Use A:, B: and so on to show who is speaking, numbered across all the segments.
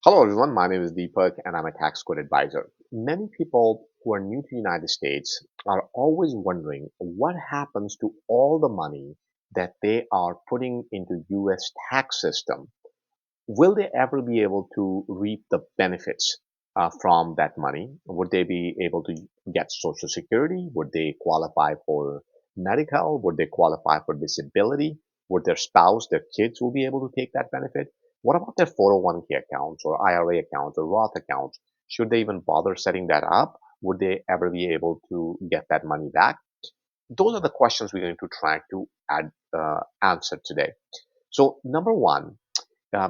A: Hello everyone, my name is Deepak and I'm a tax code advisor. Many people who are new to the United States are always wondering what happens to all the money that they are putting into US tax system. Will they ever be able to reap the benefits from that money? Would they be able to get Social Security? Would they qualify for medical? Would they qualify for disability? Would their spouse, their kids will be able to take that benefit? What about their 401k accounts or IRA accounts or Roth accounts? Should they even bother setting that up? Would they ever be able to get that money back? Those are the questions we're going to try to answer today. So, number one,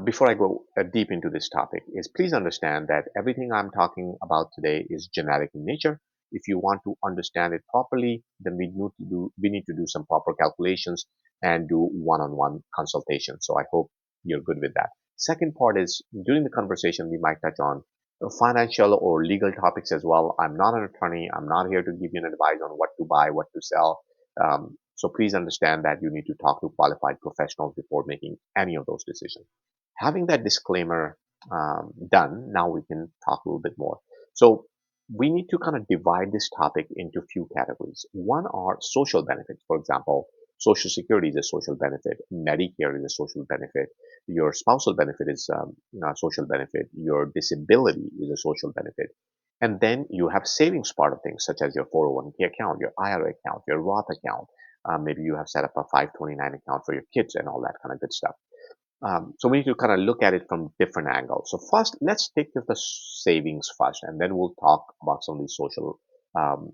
A: before I go deep into this topic, is please understand that everything I'm talking about today is generic in nature. If you want to understand it properly, then we need to do some proper calculations and do one-on-one consultation. So I hope you're good with that. Second part is during the conversation we might touch on financial or legal topics as well. I'm not an attorney. I'm not here to give you an advice on what to buy, what to sell. So please understand that you need to talk to qualified professionals before making any of those decisions. Having that disclaimer done, now we can talk a little bit more. So we need to kind of divide this topic into a few categories. One are social benefits. For example, Social Security is a social benefit. Medicare is a social benefit. Your spousal benefit is a social benefit. Your disability is a social benefit. And then you have savings part of things, such as your 401k account, your IRA account, your Roth account. Maybe you have set up a 529 account for your kids and all that kind of good stuff. So we need to kind of look at it from different angles. So first, let's take the savings first, and then we'll talk about some of these um,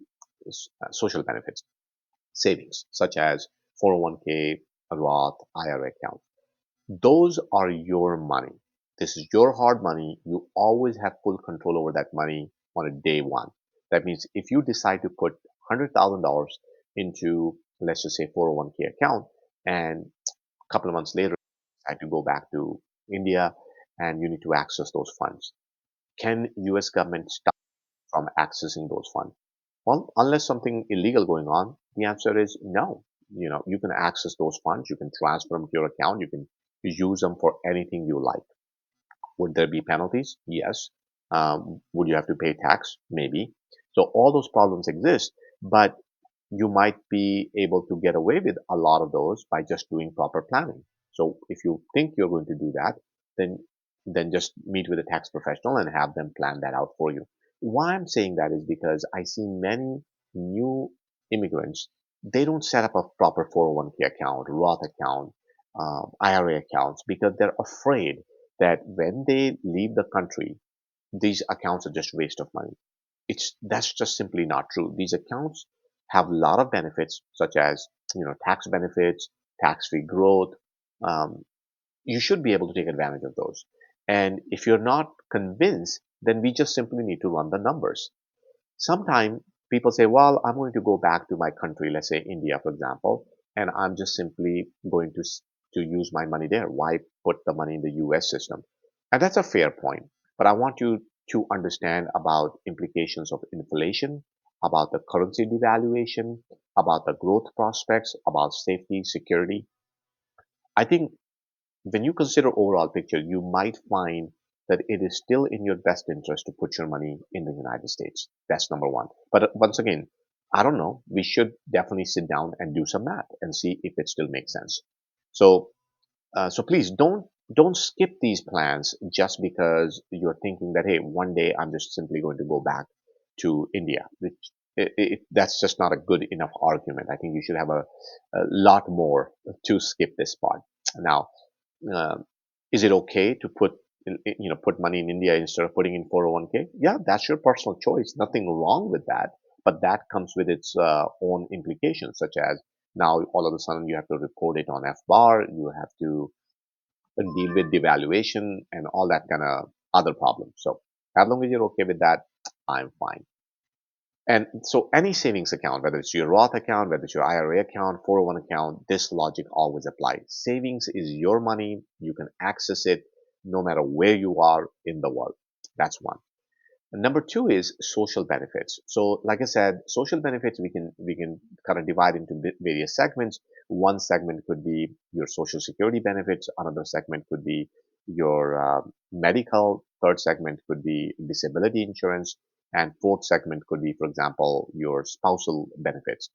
A: social benefits. Savings, such as 401k, a Roth, IRA account. Those are your money. This is your hard money. You always have full control over that money on a day one. That means if you decide to put $100,000 into, let's just say, 401k account, and a couple of months later, decide to go back to India and you need to access those funds. Can US government stop from accessing those funds? Well, unless something illegal going on, the answer is no. You can access those funds, you can transfer them to your account, you can use them for anything you like. Would there be penalties? Yes. Would you have to pay tax? Maybe. So all those problems exist, but you might be able to get away with a lot of those by just doing proper planning. So if you think you're going to do that, then just meet with a tax professional and have them plan that out for you. Why I'm saying that is because I see many new immigrants, they don't set up a proper 401k account, Roth account, IRA accounts because they're afraid that when they leave the country, these accounts are just waste of money. That's just simply not true. These accounts have a lot of benefits, such as tax benefits, tax-free growth. Um, you should be able to take advantage of those. And if you're not convinced, then we just simply need to run the numbers. Sometimes people say, well, I'm going to go back to my country, let's say India, for example, and I'm just simply going to use my money there. Why put the money in the US system? And that's a fair point. But I want you to understand about implications of inflation, about the currency devaluation, about the growth prospects, about safety, security. I think when you consider overall picture, you might find that it is still in your best interest to put your money in the United States. That's number one. But once again, I don't know. We should definitely sit down and do some math and see if it still makes sense. So, so please don't skip these plans just because you're thinking that hey, one day I'm just simply going to go back to India. Which that's just not a good enough argument. I think you should have a lot more to skip this part. Now, uh, is it okay to put money in India instead of putting in 401k? Yeah, that's your personal choice. Nothing wrong with that. But that comes with its own implications, such as now all of a sudden you have to report it on FBAR, you have to deal with devaluation and all that kind of other problems. So as long as you're okay with that, I'm fine. And so any savings account, whether it's your Roth account, whether it's your IRA account, 401 account, this logic always applies. Savings is your money. You can access it no matter where you are in the world. That's one. And number two is social benefits. So like I said, social benefits we can kind of divide into various segments. One segment could be your social security benefits. Another segment could be your medical third segment could be disability insurance, and fourth segment could be, for example, your spousal benefits.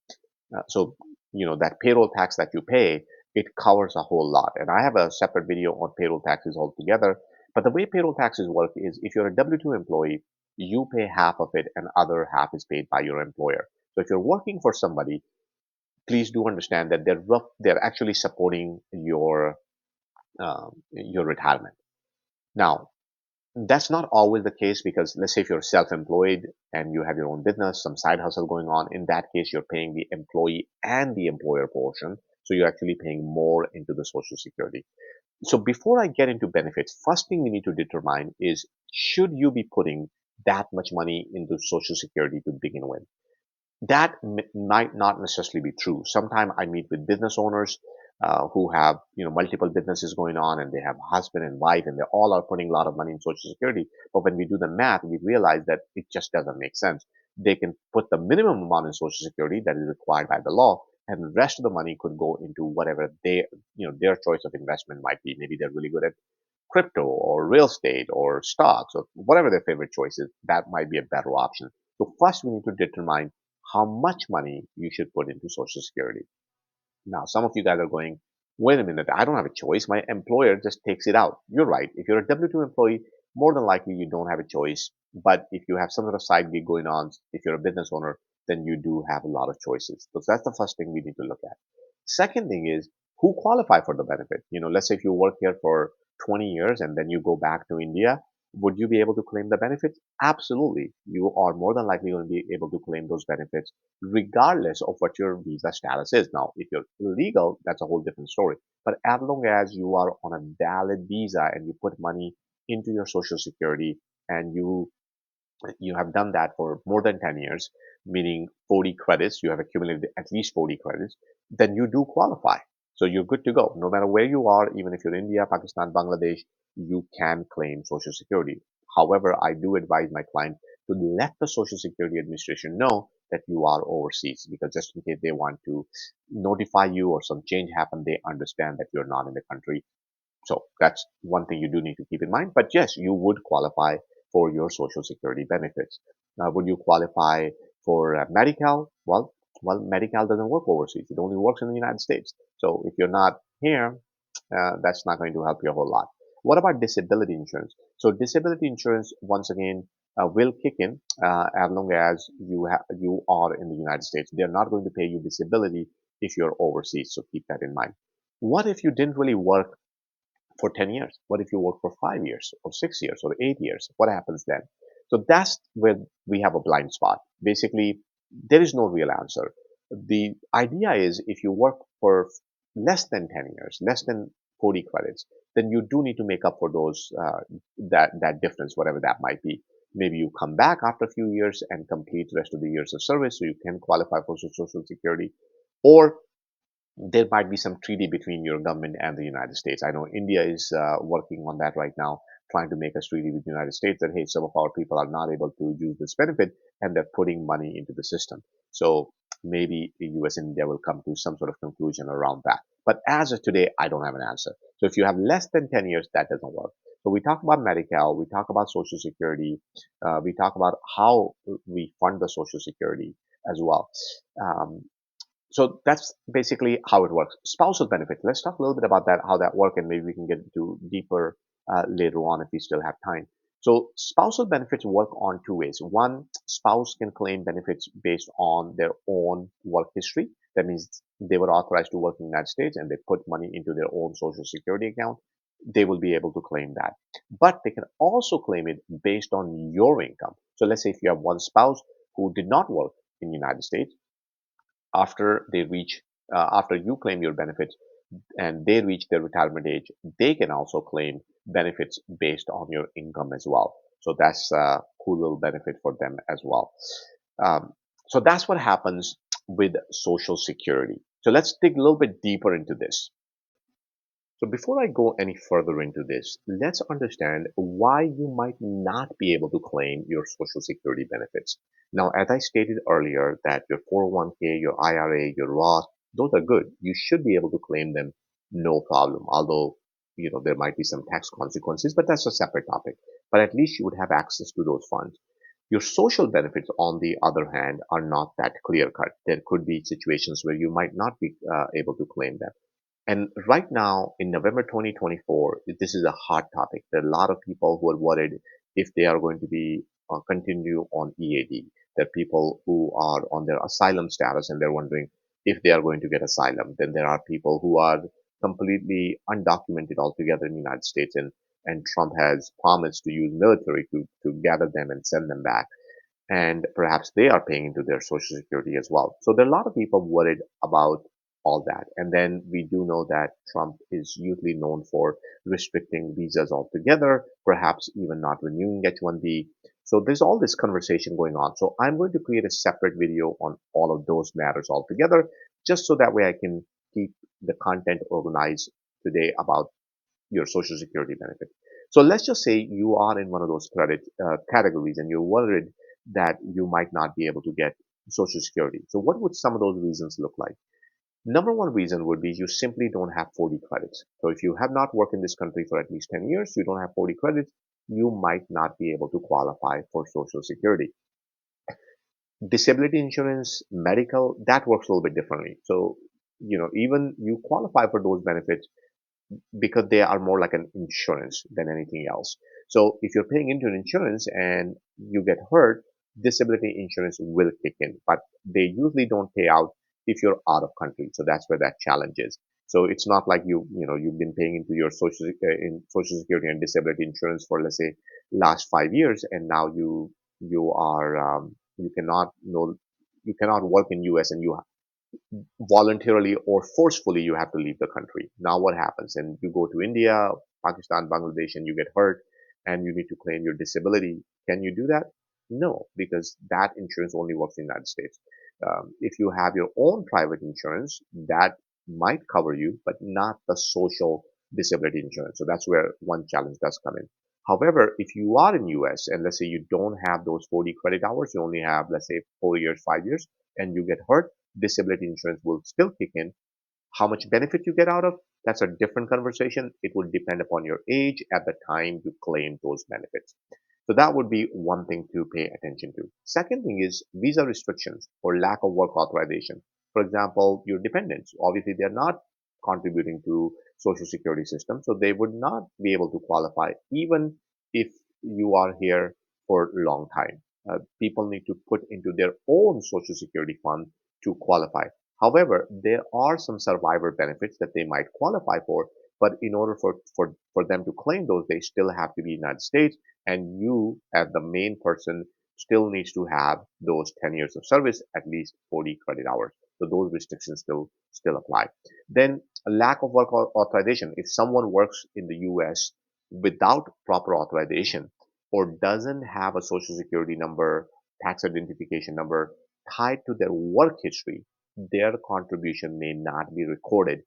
A: So, that payroll tax that you pay, it covers a whole lot. And I have a separate video on payroll taxes altogether. But the way payroll taxes work is if you're a W-2 employee, you pay half of it and other half is paid by your employer. So if you're working for somebody, please do understand that they're actually supporting your retirement. Now, that's not always the case because let's say if you're self-employed and you have your own business, some side hustle going on, in that case, you're paying the employee and the employer portion. So you're actually paying more into the Social Security. So before I get into benefits, first thing we need to determine is should you be putting that much money into Social Security to begin with? That might not necessarily be true. Sometimes I meet with business owners who have multiple businesses going on, and they have husband and wife, and they all are putting a lot of money in Social Security. But when we do the math, we realize that it just doesn't make sense. They can put the minimum amount in Social Security that is required by the law, and the rest of the money could go into whatever their choice of investment might be. Maybe they're really good at crypto or real estate or stocks or whatever their favorite choice is. That might be a better option. So first we need to determine how much money you should put into Social Security. Now, some of you guys are going, wait a minute, I don't have a choice. My employer just takes it out. You're right. If you're a W-2 employee, more than likely you don't have a choice. But if you have some sort of side gig going on, if you're a business owner, then you do have a lot of choices. So that's the first thing we need to look at. Second thing is who qualify for the benefit. Let's say if you work here for 20 years and then you go back to India, would you be able to claim the benefits? Absolutely. You are more than likely going to be able to claim those benefits regardless of what your visa status is. Now, if you're illegal, that's a whole different story. But as long as you are on a valid visa and you put money into your Social Security and you have done that for more than 10 years, meaning 40 credits, you have accumulated at least 40 credits, then you do qualify. So you're good to go. No matter where you are, even if you're in India, Pakistan, Bangladesh, you can claim Social Security. However, I do advise my client to let the Social Security Administration know that you are overseas, because just in case they want to notify you or some change happen, they understand that you're not in the country. So that's one thing you do need to keep in mind. But yes, you would qualify for your Social Security benefits. Now, would you qualify for Medi-Cal? Well, Medi-Cal doesn't work overseas. It only works in the United States. So if you're not here, that's not going to help you a whole lot. What about disability insurance? So disability insurance, once again, will kick in as long as you are in the United States. They're not going to pay you disability if you're overseas. So keep that in mind. What if you didn't really work for 10 years? What if you work for 5 years or 6 years or 8 years? What happens then? So that's where we have a blind spot. Basically, there is no real answer. The idea is if you work for less than 10 years, less than 40 credits, then you do need to make up for those that difference, whatever that might be. Maybe you come back after a few years and complete the rest of the years of service so you can qualify for Social Security. Or there might be some treaty between your government and the United States. I know India is working on that right now, trying to make a treaty with the United States that, hey, some of our people are not able to use this benefit and they're putting money into the system. So maybe the US and India will come to some sort of conclusion around that. But as of today, I don't have an answer. So if you have less than 10 years, that doesn't work. So we talk about Medi-Cal, we talk about Social Security, we talk about how we fund the Social Security as well. Um, so that's basically how it works. Spousal benefit. Let's talk a little bit about that, how that works, and maybe we can get into deeper later on if we still have time. So spousal benefits work on two ways. One, spouse can claim benefits based on their own work history. That means they were authorized to work in the United States and they put money into their own Social Security account. They will be able to claim that. But they can also claim it based on your income. So let's say if you have one spouse who did not work in the United States, after you claim your benefits and they reach their retirement age, they can also claim benefits based on your income as well. So that's a cool little benefit for them as well. Um, so that's what happens with Social Security. So let's dig a little bit deeper into this. So before I go any further into this, let's understand why you might not be able to claim your Social Security benefits. Now, as I stated earlier, that your 401k, your IRA, your Roth, those are good. You should be able to claim them no problem. Although, there might be some tax consequences, but that's a separate topic. but at least you would have access to those funds. Your social benefits, on the other hand, are not that clear cut. There could be situations where you might not be able to claim them. And right now, in November 2024, this is a hot topic. There are a lot of people who are worried if they are going to be continue on EAD. There are people who are on their asylum status and they're wondering if they are going to get asylum. Then there are people who are completely undocumented altogether in the United States, and Trump has promised to use military to gather them and send them back, and perhaps they are paying into their social security as well. So there are a lot of people worried about all that. And then we do know that Trump is usually known for restricting visas altogether, perhaps even not renewing H-1B. So there's all this conversation going on. So I'm going to create a separate video on all of those matters altogether, just so that way I can keep the content organized today about your social security benefit. So let's just say you are in one of those credit categories and you're worried that you might not be able to get social security. So what would some of those reasons look like? Number one reason would be you simply don't have 40 credits. So if you have not worked in this country for at least 10 years, you don't have 40 credits, you might not be able to qualify for social security. Disability insurance, medical, that works a little bit differently. So, even you qualify for those benefits because they are more like an insurance than anything else. So if you're paying into an insurance and you get hurt, disability insurance will kick in, but they usually don't pay out if you're out of country. So that's where that challenge is. So it's not like you've been paying into your social security and disability insurance for, let's say, last 5 years, and now you are you cannot work in US, and you voluntarily or forcefully you have to leave the country. Now what happens? And you go to India, Pakistan, Bangladesh, and you get hurt and you need to claim your disability. Can you do that? No, because that insurance only works in the United States. If you have your own private insurance, that might cover you, but not the social disability insurance. So that's where one challenge does come in. However, if you are in US and let's say you don't have those 40 credit hours, you only have, let's say, 4 years, 5 years, and you get hurt, disability insurance will still kick in. How much benefit you get out of, that's a different conversation. It will depend upon your age at the time you claim those benefits. So that would be one thing to pay attention to. Second thing is visa restrictions or lack of work authorization. For example, your dependents, obviously they're not contributing to social security system, so they would not be able to qualify even if you are here for a long time. People need to put into their own social security fund to qualify. However, there are some survivor benefits that they might qualify for, but in order for them to claim those, they still have to be United States, and you, as the main person, still needs to have those 10 years of service, at least 40 credit hours. So those restrictions still apply. Then a lack of work authorization. If someone works in the US without proper authorization or doesn't have a social security number, tax identification number tied to their work history, their contribution may not be recorded.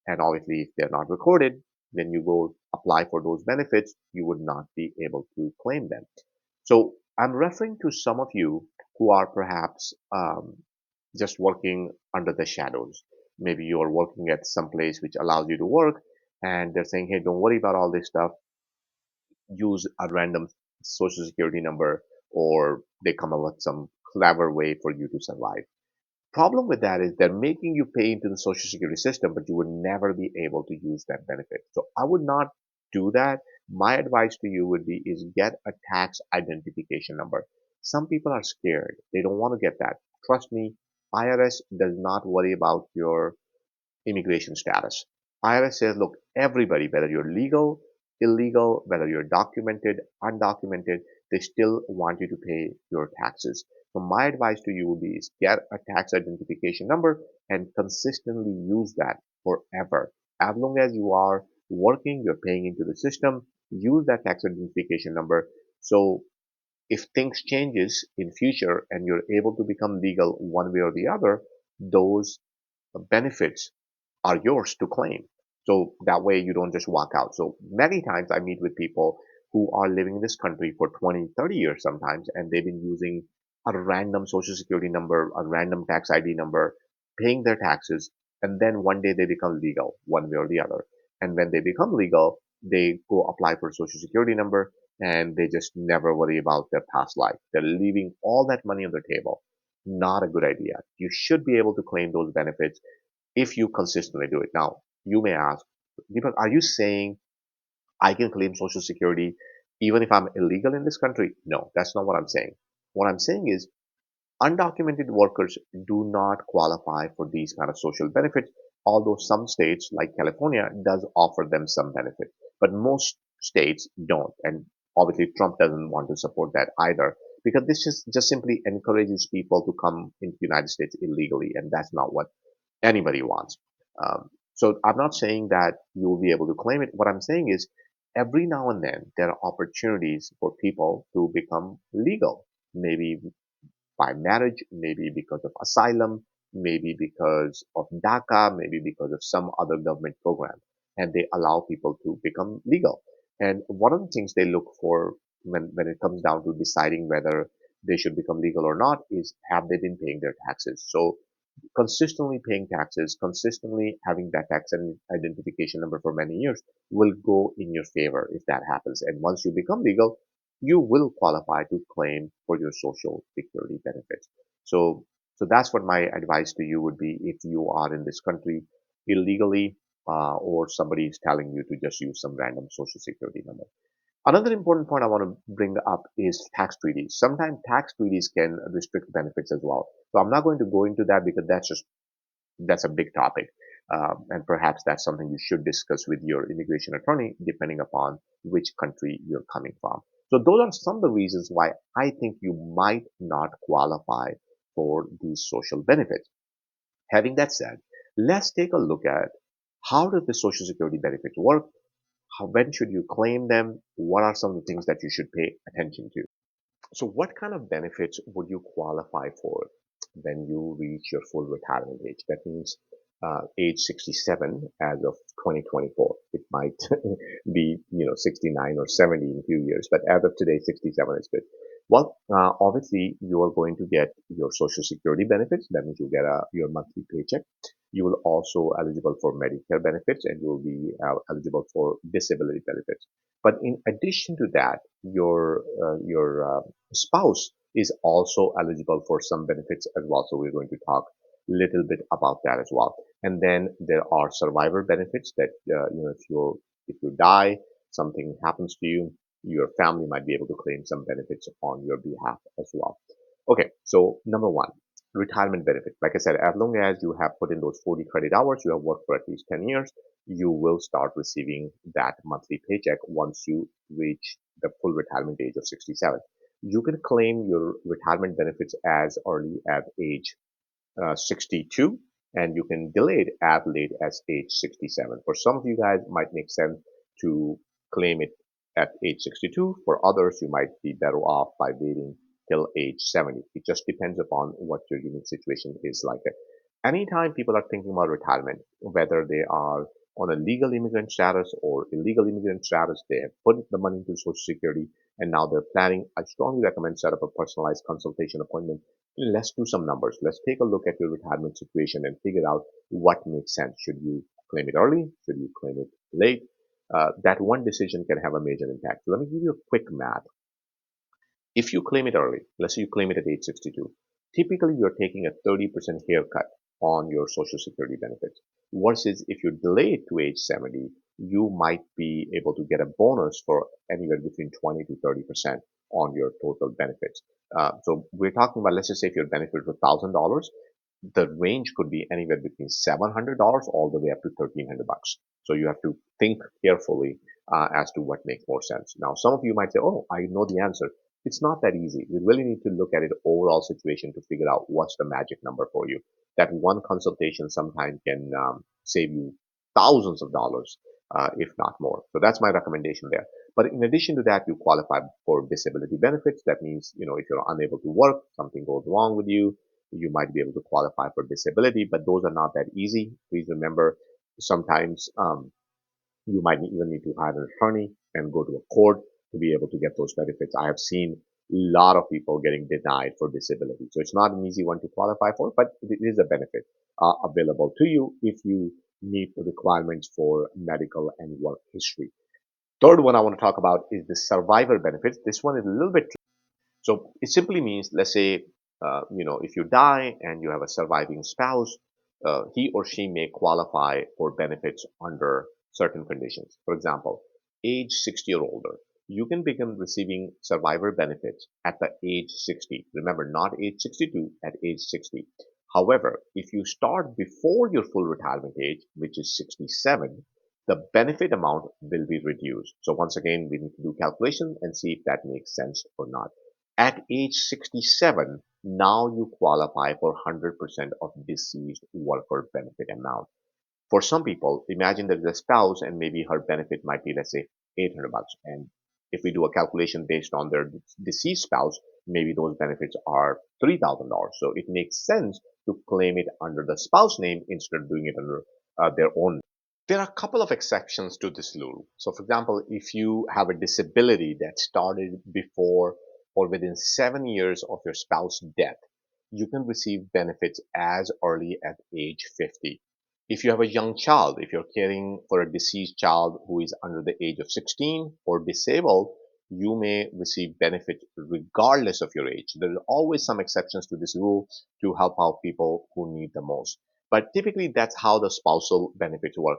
A: And obviously, if they're not recorded, then you go apply for those benefits, you would not be able to claim them. So I'm referring to some of you who are perhaps just working under the shadows. Maybe you're working at some place which allows you to work, and they're saying, hey, don't worry about all this stuff. Use a random social security number, or they come up with some clever way for you to survive. Problem with that is they're making you pay into the social security system, but you would never be able to use that benefit. So I would not do that. My advice to you would be is get a tax identification number. Some people are scared. They don't want to get that. Trust me, IRS does not worry about your immigration status. IRS says, look, everybody, whether you're legal, illegal, whether you're documented, undocumented, they still want you to pay your taxes. So my advice to you would be is get a tax identification number and consistently use that forever. As long as you are working, you're paying into the system, use that tax identification number. So if things changes in future and you're able to become legal one way or the other, those benefits are yours to claim. So that way you don't just walk out. So many times I meet with people who are living in this country for 20, 30 years sometimes, and they've been using a random social security number, a random tax ID number, paying their taxes, and then one day they become legal one way or the other. And when they become legal, they go apply for a social security number. and they just never worry about their past life. They're leaving all that money on the table. Not a good idea. You should be able to claim those benefits if you consistently do it. Now, you may ask, Deepak, are you saying I can claim Social Security even if I'm illegal in this country? No, that's not what I'm saying. What I'm saying is undocumented workers do not qualify for these kind of social benefits, although some states like California does offer them some benefit. But most states don't. And obviously Trump doesn't want to support that either because this just simply encourages people to come into the United States illegally. And that's not what anybody wants. So I'm not saying that you will be able to claim it. What I'm saying is every now and then there are opportunities for people to become legal. Maybe by marriage, maybe because of asylum, maybe because of DACA, maybe because of some other government program. And they allow people to become legal. And one of the things they look for when it comes down to deciding whether they should become legal or not is have they been paying their taxes. So consistently paying taxes, consistently having that tax identification number for many years will go in your favor if that happens. And once you become legal, you will qualify to claim for your social security benefits. So, so that's what my advice to you would be if you are in this country illegally, or somebody is telling you to just use some random social security number. Another important point I want to bring up is tax treaties. Sometimes tax treaties can restrict benefits as well. So I'm not going to go into that because that's a big topic. And perhaps that's something you should discuss with your immigration attorney, depending upon which country you're coming from. So those are some of the reasons why I think you might not qualify for these social benefits. Having that said, let's take a look at how does the social security benefits work? When should you claim them? What are some of the things that you should pay attention to? So what kind of benefits would you qualify for when you reach your full retirement age? That means age 67 as of 2024. It might be, 69 or 70 in a few years, but as of today, 67 is good. Well, obviously, you are going to get your Social Security benefits. That means you get your monthly paycheck. You will also eligible for Medicare benefits, and you will be eligible for disability benefits. But in addition to that, your spouse is also eligible for some benefits as well. So we're going to talk a little bit about that as well. And then there are survivor benefits that if you die, something happens to you, your family might be able to claim some benefits on your behalf as well. Okay, so number one, retirement benefit. Like I said, as long as you have put in those 40 credit hours, you have worked for at least 10 years, you will start receiving that monthly paycheck once you reach the full retirement age of 67. You can claim your retirement benefits as early as age 62, and you can delay it as late as age 67. For some of you guys, it might make sense to claim it at age 62. For others, you might be better off by waiting till age 70. It just depends upon what your unique situation is like. Anytime people are thinking about retirement, whether they are on a legal immigrant status or illegal immigrant status, they have put the money into Social Security and now they're planning. I strongly recommend set up a personalized consultation appointment. Let's do some numbers. Let's take a look at your retirement situation and figure out what makes sense. Should you claim it early? Should you claim it late? That one decision can have a major impact. So let me give you a quick math. If you claim it early, let's say you claim it at age 62, typically you're taking a 30% haircut on your Social Security benefits. Versus if you delay it to age 70, you might be able to get a bonus for anywhere between 20 to 30% on your total benefits. So we're talking about, let's just say if your benefit was $1,000, the range could be anywhere between $700 all the way up to $1,300. So you have to think carefully as to what makes more sense. Now, some of you might say, "Oh, I know the answer." It's not that easy. We really need to look at it overall situation to figure out what's the magic number for you. That one consultation sometimes can save you thousands of dollars, if not more. So that's my recommendation there. But in addition to that, you qualify for disability benefits. That means, if you're unable to work, something goes wrong with you, you might be able to qualify for disability, but those are not that easy. Please remember, sometimes you might even need to hire an attorney and go to a court to be able to get those benefits. I have seen a lot of people getting denied for disability. So it's not an easy one to qualify for, but it is a benefit available to you if you meet the requirements for medical and work history. Third one I want to talk about is the survivor benefits. This one is a little bit. So it simply means, let's say, if you die and you have a surviving spouse, he or she may qualify for benefits under certain conditions. For example, age 60 or older, you can begin receiving survivor benefits at the age 60. Remember, not age 62, at age 60. However, if you start before your full retirement age, which is 67, the benefit amount will be reduced. So once again, we need to do calculation and see if that makes sense or not. At age 67, now you qualify for 100% of deceased worker benefit amount. For some people, imagine there's a spouse and maybe her benefit might be, let's say, 800 bucks. And if we do a calculation based on their deceased spouse, maybe those benefits are $3,000. So it makes sense to claim it under the spouse name instead of doing it under their own. There are a couple of exceptions to this rule. So, for example, if you have a disability that started before or within 7 years of your spouse's death, you can receive benefits as early as age 50. If you have a young child, if you're caring for a deceased child who is under the age of 16 or disabled, you may receive benefits regardless of your age. There are always some exceptions to this rule to help out people who need the most. But typically, that's how the spousal benefits work.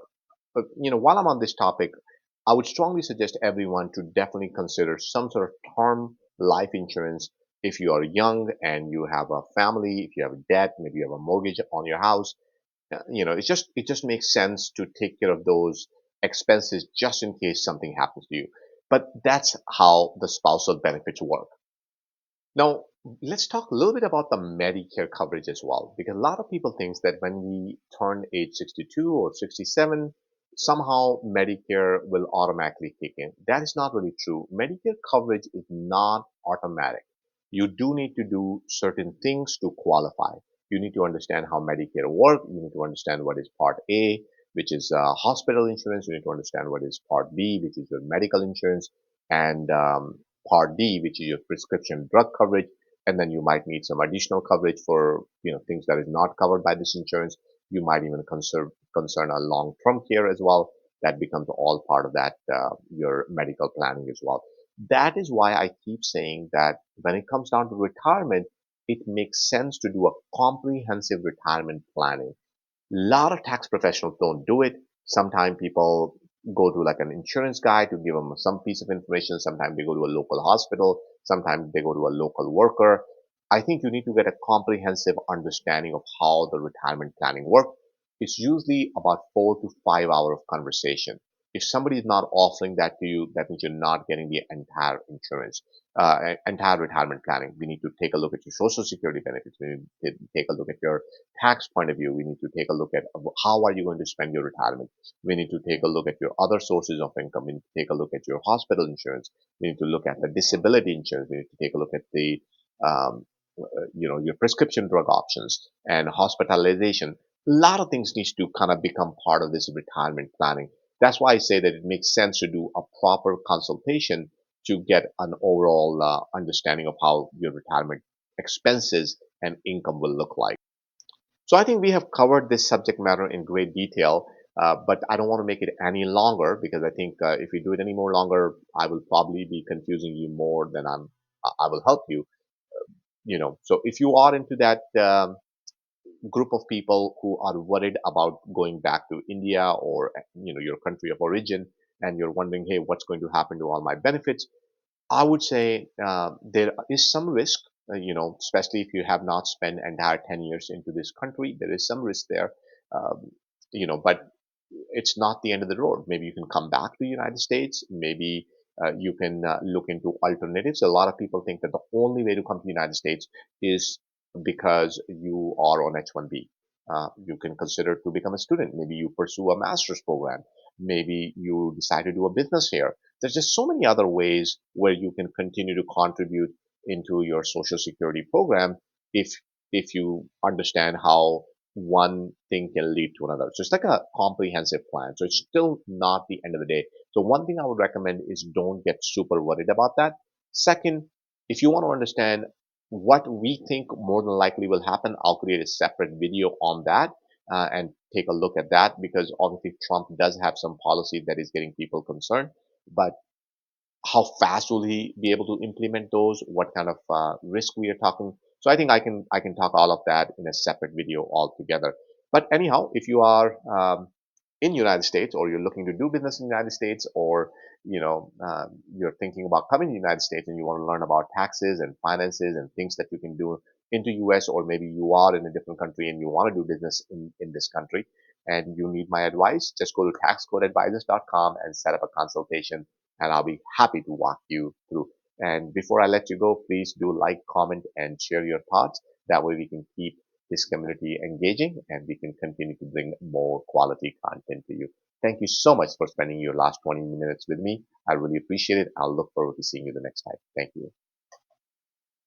A: But, while I'm on this topic, I would strongly suggest everyone to definitely consider some sort of term life insurance if you are young and you have a family, if you have a debt, maybe you have a mortgage on your house. It just makes sense to take care of those expenses just in case something happens to you. But that's how the spousal benefits work. Now, let's talk a little bit about the Medicare coverage as well, because a lot of people think that when we turn age 62 or 67, somehow Medicare will automatically kick in. That is not really true. Medicare coverage is not automatic. You do need to do certain things to qualify. You need to understand how Medicare works. You need to understand what is Part A, which is hospital insurance. You need to understand what is Part B, which is your medical insurance, and Part D, which is your prescription drug coverage, and then you might need some additional coverage for things that is not covered by this insurance. You might even concern a long-term care as well. That becomes all part of that your medical planning as well. That is why I keep saying that when it comes down to retirement, it makes sense to do a comprehensive retirement planning. Lot of tax professionals don't do it. Sometimes people go to like an insurance guy to give them some piece of information. Sometimes they go to a local hospital. Sometimes they go to a local worker. I think you need to get a comprehensive understanding of how the retirement planning works. It's usually about 4 to 5 hours of conversation. If somebody is not offering that to you, that means you're not getting the entire insurance, entire retirement planning. We need to take a look at your social security benefits. We need to take a look at your tax point of view. We need to take a look at how are you going to spend your retirement. We need to take a look at your other sources of income. We need to take a look at your hospital insurance. We need to look at the disability insurance. We need to take a look at the um, your prescription drug options and hospitalization. A lot of things needs to kind of become part of this retirement planning. That's why I say that it makes sense to do a proper consultation to get an overall understanding of how your retirement expenses and income will look like. So I think we have covered this subject matter in great detail, but I don't want to make it any longer because I think if we do it any more longer, I will probably be confusing you more than I will help you. So if you are into that group of people who are worried about going back to India or your country of origin, and you're wondering, hey, what's going to happen to all my benefits? I would say there is some risk, especially if you have not spent entire 10 years into this country, there is some risk there. Um, but it's not the end of the road. Maybe you can come back to the United States. Maybe you can look into alternatives. A lot of people think that the only way to come to the United States is because you are on H-1B. You can consider to become a student. Maybe you pursue a master's program. Maybe you decide to do a business here. There's just so many other ways where you can continue to contribute into your social security program if if you understand how one thing can lead to another. So it's like a comprehensive plan. So it's still not the end of the day. So one thing I would recommend is don't get super worried about that. Second, if you want to understand what we think more than likely will happen, I'll create a separate video on that and take a look at that because obviously Trump does have some policy that is getting people concerned. but how fast will he be able to implement those? What kind of risk we are talking? So I can talk all of that in a separate video altogether. But anyhow, if you are in United States, or you're looking to do business in the United States, or you're thinking about coming to the United States and you want to learn about taxes and finances and things that you can do into US, or maybe you are in a different country and you want to do business in this country and you need my advice, just go to taxcodeadvisors.com and set up a consultation, and I'll be happy to walk you through. And before I let you go, please do like, comment, and share your thoughts. That way we can keep this community engaging and we can continue to bring more quality content to you. Thank you so much for spending your last 20 minutes with me. I really appreciate it. I'll look forward to seeing you the next time. Thank you.